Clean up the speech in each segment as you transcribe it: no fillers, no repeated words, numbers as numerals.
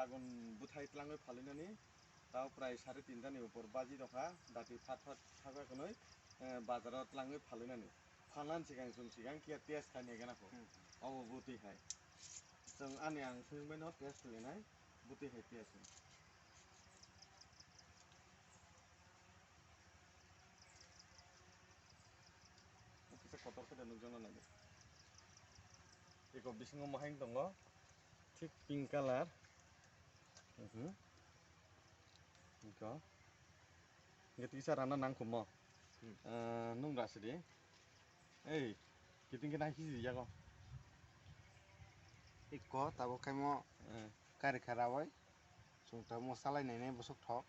dragon buthai tlangoi phalinani tao prai 3.5 ni upor baji dokha dati phat thagwa konoi bazarot tlangoi phalinani phalan sigang kia test khani gana ko obo buti hai jong ani ang sungbai no test lenai buti hai test kisa kotor ke danuk jona nage eko bisingo mahing tongo thik pink color iko ngeti kisa rana nang kumo nung rasidi ei kiting kena hiji jago iko tabo kaimo kari kharawai sungta mo salai nai busuk thok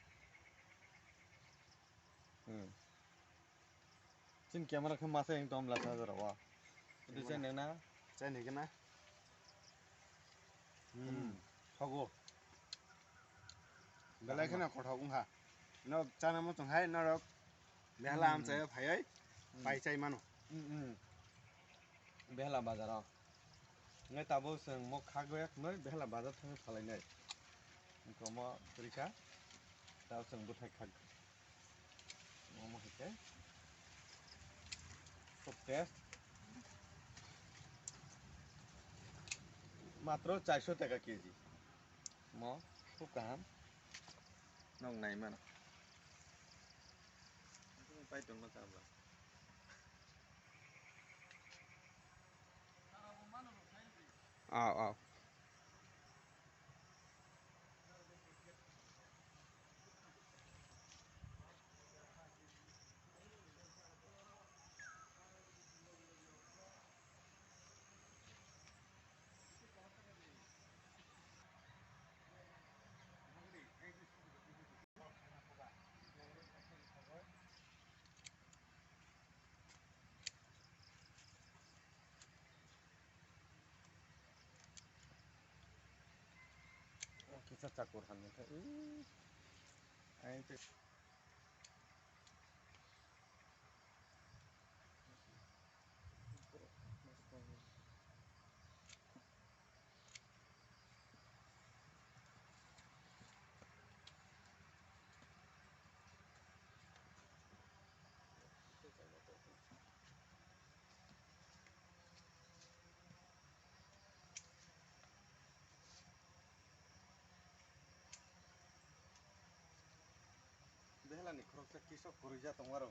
chin camera ke masa yang tom lasa jarawa desain nena chai ni gana thogo belai khana kothok ungha no chana mo tunghai norok behla am chai phai pai chai mano behla bazar ngai tabo seng mo khagyak noi behla bazar thang phalai nai komo rika tao seng buthai khag mo hike top test matro 400 taka kg mo khukam nong nai mana pai tong ma tabla aw kisah cakur hamil ai behla ni khoroksa kisok korija tongwaro